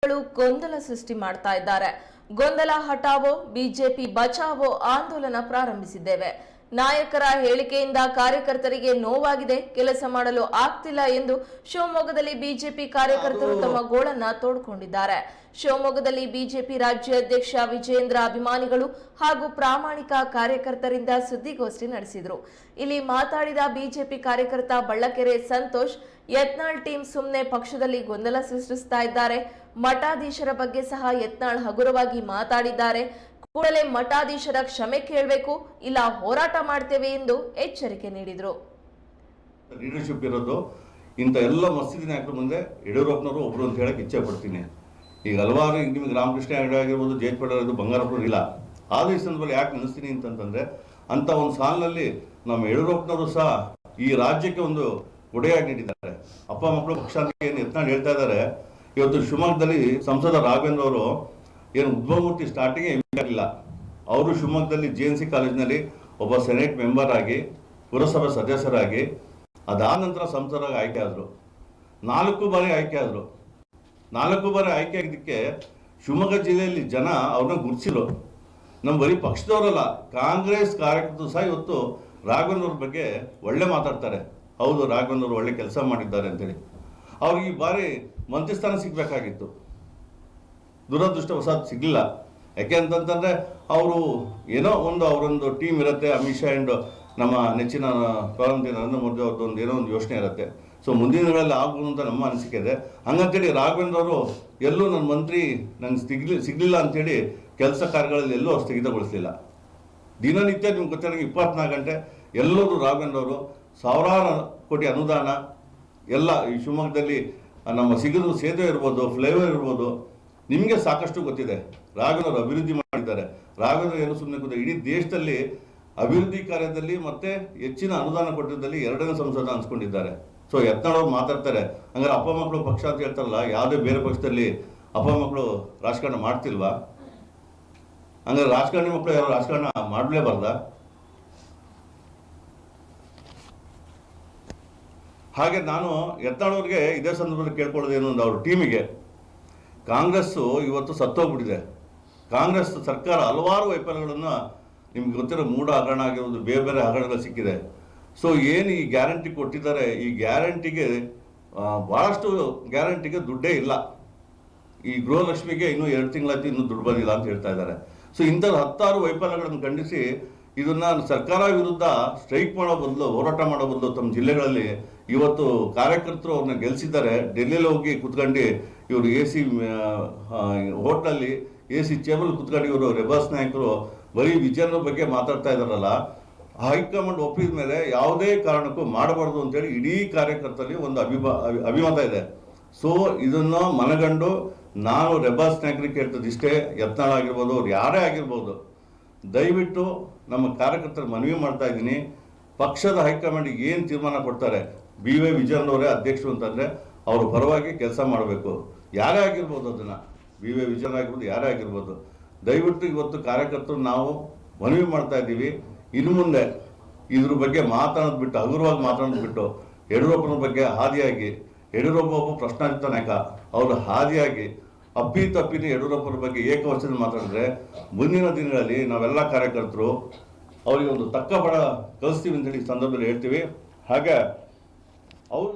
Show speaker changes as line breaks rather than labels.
ಗೊಂದಲ ಸೃಷ್ಟಿ ಮಾಡ್ತಾ ಇದ್ದಾರೆ. ಗೊಂದಲ ಹಟಾವೋ ಬಿಜೆಪಿ ಬಚಾವೋ ಆಂದೋಲನ ಪ್ರಾರಂಭಿಸಿದ್ದೇವೆ. ನಾಯಕರ ಹೇಳಿಕೆಯಿಂದ ಕಾರ್ಯಕರ್ತರಿಗೆ ನೋವಾಗಿದೆ, ಕೆಲಸ ಮಾಡಲು ಆಗ್ತಿಲ್ಲ ಎಂದು ಶಿವಮೊಗ್ಗದಲ್ಲಿ ಬಿಜೆಪಿ ಕಾರ್ಯಕರ್ತರು ತಮ್ಮ ಗೋಳನ್ನ ತೋಡ್ಕೊಂಡಿದ್ದಾರೆ. ಶಿವಮೊಗ್ಗದಲ್ಲಿ ಬಿಜೆಪಿ ರಾಜ್ಯಾಧ್ಯಕ್ಷ ವಿಜೇಂದ್ರ ಅಭಿಮಾನಿಗಳು ಹಾಗೂ ಪ್ರಾಮಾಣಿಕ ಕಾರ್ಯಕರ್ತರಿಂದ ಸುದ್ದಿಗೋಷ್ಠಿ ನಡೆಸಿದರು. ಇಲ್ಲಿ ಮಾತಾಡಿದ ಬಿಜೆಪಿ ಕಾರ್ಯಕರ್ತ ಬಳ್ಳಕೆರೆ ಸಂತೋಷ್, ಯತ್ನಾಳ್ ಟೀಮ್ ಸುಮ್ಮನೆ ಪಕ್ಷದಲ್ಲಿ ಗೊಂದಲ ಸೃಷ್ಟಿಸ್ತಾ ಇದ್ದಾರೆ. ಮಠಾಧೀಶರ ಬಗ್ಗೆ ಸಹ ಯತ್ನಾಳ್ ಹಗುರವಾಗಿ ಮಾತಾಡಿದ್ದಾರೆ. ಕೂಡಲೇ ಮಠಾಧೀಶರ ಕ್ಷಮೆ ಕೇಳಬೇಕು, ಇಲ್ಲ ಹೋರಾಟ ಮಾಡ್ತೇವೆ ಎಂದು ಎಚ್ಚರಿಕೆ ನೀಡಿದರು.
ಲೀಡರ್ಶಿಪ್ ಇರೋದು ಇಂಥ ಎಲ್ಲ ಮಸ್ತಿದ ನಾಯಕರ ಮುಂದೆ ಯಡಿಯೂರಪ್ಪನವರು ಒಬ್ರು ಅಂತ ಹೇಳಕ್ಕೆ ಇಚ್ಛೆ ಪಡ್ತೀನಿ. ಈಗ ಹಲವಾರು ನಿಮಗೆ ರಾಮಕೃಷ್ಣ ಹೆಗಡೆ ಆಗಿರ್ಬೋದು, ಜಯಚಂದ್ರ ಬಂಗಾರಪ್ಪರು ಇಲ್ಲ. ಆದರೂ ಈ ಸಂದರ್ಭದಲ್ಲಿ ಯಾಕೆ ನೆನೆಸ್ತೀನಿ ಅಂತಂತಂದರೆ, ಅಂಥ ಒಂದು ಸಾಲಿನಲ್ಲಿ ನಮ್ಮ ಯಡಿಯೂರಪ್ಪನವರು ಸಹ ಈ ರಾಜ್ಯಕ್ಕೆ ಒಂದು ಕೊಡೆಯಾಗಿ ನೀಡಿದ್ದಾರೆ. ಅಪ್ಪ ಮಕ್ಕಳು ಪಕ್ಷ ಅಂತ ಏನು ಯತ್ನಾಳ್ ಹೇಳ್ತಾ ಇದ್ದಾರೆ. ಇವತ್ತು ಶಿವಮೊಗ್ಗದಲ್ಲಿ ಸಂಸದ ರಾಘವೇಂದ್ರ ಅವರು ಏನು ಉದ್ಭವಮೂರ್ತಿ ಸ್ಟಾರ್ಟಿಂಗ್ ಎಂ.ಪಿ ಆಗಿಲ್ಲ. ಅವರು ಶಿವಮೊಗ್ಗದಲ್ಲಿ JNC ಕಾಲೇಜಿನಲ್ಲಿ ಒಬ್ಬ ಸೆನೆಟ್ ಮೆಂಬರ್ ಆಗಿ, ಪುರಸಭೆ ಸದಸ್ಯರಾಗಿ, ಅದಾದ ನಂತರ ಸಂಸದರಾಗಿ ಆಯ್ಕೆ ಆದರು. 4 ಬಾರಿ ಆಯ್ಕೆ ಆದರು. 4 ಬಾರಿ ಆಯ್ಕೆ ಆಗಿದ್ದಕ್ಕೆ ಶಿವಮೊಗ್ಗ ಜಿಲ್ಲೆಯಲ್ಲಿ ಜನ ಅವ್ರನ್ನ ಗುರುತಿಸಿದ್ರು. ನಮ್ಮ ಬರೀ ಪಕ್ಷದವರಲ್ಲ, ಕಾಂಗ್ರೆಸ್ ಕಾರ್ಯಕರ್ತರು ಸಹ ಇವತ್ತು ರಾಘವೇಂದ್ರ ಅವ್ರ ಬಗ್ಗೆ ಒಳ್ಳೆ ಮಾತಾಡ್ತಾರೆ. ಹೌದು, ರಾಘವೇಂದ್ರ ಅವರು ಒಳ್ಳೆ ಕೆಲಸ ಮಾಡಿದ್ದಾರೆ ಅಂತೇಳಿ. ಅವ್ರಿಗೆ ಈ ಬಾರಿ ಮಂತ್ರಿ ಸ್ಥಾನ ಸಿಗಬೇಕಾಗಿತ್ತು. ದುರದೃಷ್ಟವಶಾತ್ ಸಿಗಲಿಲ್ಲ. ಯಾಕೆ ಅಂತಂತಂದರೆ ಅವರು ಏನೋ ಅವರೊಂದು ಟೀಮ್ ಇರುತ್ತೆ. ಅಮಿತ್ ಶಾ ಆ್ಯಂಡ್ ನಮ್ಮ ನೆಚ್ಚಿನ ಪ್ರಧಾನಮಂತ್ರಿ ನರೇಂದ್ರ ಮೋದಿ ಅವ್ರದ್ದೊಂದು ಏನೋ ಒಂದು ಯೋಚನೆ ಇರುತ್ತೆ. ಸೊ ಮುಂದಿನ ದಿನಗಳಲ್ಲಿ ಆಗ್ಬೋದು ಅಂತ ನಮ್ಮ ಅನಿಸಿಕೆ ಇದೆ. ಹಂಗಂತೇಳಿ ರಾಘವೇಂದ್ರ ಅವರು ಎಲ್ಲೂ ನನ್ನ ಮಂತ್ರಿ ನಂಗೆ ಸಿಗಲಿಲ್ಲ ಅಂಥೇಳಿ ಕೆಲಸ ಕಾರ್ಯಗಳಲ್ಲಿ ಎಲ್ಲೂ ಅವ್ರು ಸ್ಥಗಿತಗೊಳಿಸಲಿಲ್ಲ. ದಿನನಿತ್ಯ ನಿಮ್ಗೆ ಗೊತ್ತಿರೋಂಗೆ 24 ಗಂಟೆ ಎಲ್ಲರೂ ರಾಘವೇಂದ್ರ ಅವರು ಸಾವಿರಾರು ಕೋಟಿ ಅನುದಾನ ಎಲ್ಲ ಈ ಶಿವಮೊಗ್ಗದಲ್ಲಿ ನಮ್ಮ ಸಿಗದು ಸೇತುವೆ ಇರ್ಬೋದು, ಫ್ಲೈಓವರ್ ಇರ್ಬೋದು, ನಿಮಗೆ ಸಾಕಷ್ಟು ಗೊತ್ತಿದೆ. ರಾಘವೇಂದ್ರ ಅಭಿವೃದ್ಧಿ ಮಾಡಿದ್ದಾರೆ. ರಾಘವೇಂದ್ರ ಏನು ಸುಮ್ಮನೆ ಗೊತ್ತಿದೆ, ಇಡೀ ದೇಶದಲ್ಲಿ ಅಭಿವೃದ್ಧಿ ಕಾರ್ಯದಲ್ಲಿ ಮತ್ತೆ ಹೆಚ್ಚಿನ ಅನುದಾನ ಕೊಟ್ಟಿದ್ದಲ್ಲಿ 2ನೇ ಸಂಸದ ಅನ್ಸ್ಕೊಂಡಿದ್ದಾರೆ. ಸೊ ಯತ್ನಾಳ್ ಅವ್ರು ಮಾತಾಡ್ತಾರೆ, ಹಂಗಾರೆ ಅಪ್ಪ ಮಕ್ಕಳು ಪಕ್ಷ ಅಂತ ಹೇಳ್ತಾರಲ್ಲ, ಯಾವುದೇ ಬೇರೆ ಪಕ್ಷದಲ್ಲಿ ಅಪ್ಪ ಮಕ್ಕಳು ರಾಜಕಾರಣ ಮಾಡ್ತಿಲ್ವಾ? ಹಂಗಾರೆ ರಾಜಕಾರಣಿ ಮಕ್ಕಳು ಯಾರು ರಾಜಕಾರಣ ಮಾಡಲೇಬಾರ್ದ? ಹಾಗೆ ನಾನು ಯತ್ನಾಳ್ ಅವ್ರಿಗೆ ಇದೇ ಸಂದರ್ಭದಲ್ಲಿ ಕೇಳ್ಕೊಳ್ಳೋದೇನು ಅಂದ್ರೆ, ಅವ್ರ ಟೀಮಿಗೆ ಕಾಂಗ್ರೆಸ್ಸು ಇವತ್ತು ಸತ್ತೋಗ್ಬಿಟ್ಟಿದೆ. ಕಾಂಗ್ರೆಸ್ ಸರ್ಕಾರ ಹಲವಾರು ವೈಫಲ್ಯಗಳನ್ನು ನಿಮ್ಗೆ ಗೊತ್ತಿರೋ ಮೂಢ ಹಗರಣ ಆಗಿರೋದು, ಬೇರೆ ಬೇರೆ ಹಗರಣಗಳು ಸಿಕ್ಕಿದೆ. ಸೊ ಏನು ಈ ಗ್ಯಾರಂಟಿ ಕೊಟ್ಟಿದ್ದಾರೆ, ಈ ಗ್ಯಾರಂಟಿಗೆ ಭಾಳಷ್ಟು ಗ್ಯಾರಂಟಿಗೆ ದುಡ್ಡೇ ಇಲ್ಲ. ಈ ಗೃಹಲಕ್ಷ್ಮಿಗೆ ಇನ್ನೂ 2 ತಿಂಗಳಾಯ್ತು, ಇನ್ನೂ ದುಡ್ಡು ಬಂದಿಲ್ಲ ಅಂತ ಹೇಳ್ತಾ ಇದ್ದಾರೆ. ಸೊ ಇಂಥದ್ದು 10 ವೈಫಲ್ಯಗಳನ್ನು ಖಂಡಿಸಿ ಇದನ್ನು ಸರ್ಕಾರ ವಿರುದ್ಧ ಸ್ಟ್ರೈಕ್ ಮಾಡೋ ಬದಲು, ಹೋರಾಟ ಮಾಡೋ ಬದಲು ತಮ್ಮ ಜಿಲ್ಲೆಗಳಲ್ಲಿ ಇವತ್ತು ಕಾರ್ಯಕರ್ತರು ಅವ್ರನ್ನ ಗೆಲ್ಲಿಸಿದ್ದಾರೆ. ಡೆಲ್ಲಿಯಲ್ಲಿ ಹೋಗಿ ಕುತ್ಕೊಂಡು ಇವರು AC ಹೋಟ್ಲಲ್ಲಿ AC ಚೇಬಲ್ ಕುತ್ಕೊಂಡು ಇವರು ರೆಬಾಸ್ ನಾಯಕರು ಬರೀ ವಿಜಯನ ಬಗ್ಗೆ ಮಾತಾಡ್ತಾ ಇದ್ದಾರಲ್ಲ, ಹೈಕಮಾಂಡ್ ಒಪ್ಪಿದ ಮೇಲೆ ಯಾವುದೇ ಕಾರಣಕ್ಕೂ ಮಾಡಬಾರ್ದು ಅಂತೇಳಿ ಇಡೀ ಕಾರ್ಯಕರ್ತರಲ್ಲಿ ಒಂದು ಅಭಿಮತ ಇದೆ. ಸೊ ಇದನ್ನು ಮನಗಂಡು ನಾನು ರೆಬಾಸ್ ನಾಯಕರಿಗೆ ಕೇಳ್ತದಿಷ್ಟೇ, ಯತ್ನಾಳ್ ಆಗಿರ್ಬೋದು, ಅವ್ರು ಯಾರೇ ಆಗಿರ್ಬೋದು, ದಯವಿಟ್ಟು ನಮ್ಮ ಕಾರ್ಯಕರ್ತರ ಮನವಿ ಮಾಡ್ತಾ ಇದ್ದೀನಿ. ಪಕ್ಷದ ಹೈಕಮಾಂಡಿಗೆ ಏನು ತೀರ್ಮಾನ ಕೊಡ್ತಾರೆ, BY ವಿಜಯನವರೇ ಅಧ್ಯಕ್ಷರು ಅಂತಂದರೆ ಅವ್ರ ಪರವಾಗಿ ಕೆಲಸ ಮಾಡಬೇಕು. ಯಾರೇ ಆಗಿರ್ಬೋದು, ಅದನ್ನು BY ವಿಜಯನ್ ಆಗಿರ್ಬೋದು, ಯಾರೇ ಆಗಿರ್ಬೋದು, ದಯವಿಟ್ಟು ಇವತ್ತು ಕಾರ್ಯಕರ್ತರು ನಾವು ಮನವಿ ಮಾಡ್ತಾ ಇದ್ದೀವಿ. ಇನ್ನು ಮುಂದೆ ಇದ್ರ ಬಗ್ಗೆ ಮಾತಾಡೋದು ಬಿಟ್ಟು, ಹಗುರವಾಗಿ ಮಾತಾಡೋದು ಬಿಟ್ಟು, ಯಡಿಯೂರಪ್ಪನ ಬಗ್ಗೆ ಹಾದಿಯಾಗಿ, ಯಡಿಯೂರಪ್ಪ ಒಬ್ಬ ಪ್ರಶ್ನಾತೀತ ನಾಯಕ, ಅವರು ಹಾದಿಯಾಗಿ ಅಪ್ಪಿತಪ್ಪಿನ ಯಡಿಯೂರಪ್ಪನ ಬಗ್ಗೆ ಏಕವಚನದಲ್ಲಿ ಮಾತಾಡಿದ್ರೆ ಮುಂದಿನ ದಿನಗಳಲ್ಲಿ ನಾವೆಲ್ಲ ಕಾರ್ಯಕರ್ತರು ಅವರಿಗೆ ಒಂದು ತಕ್ಕ ಬಡ ಕಲಿಸ್ತೀವಿ ಅಂತೇಳಿ ಈ ಸಂದರ್ಭದಲ್ಲಿ ಹೇಳ್ತೀವಿ. ಹಾಗೆ ಅವರು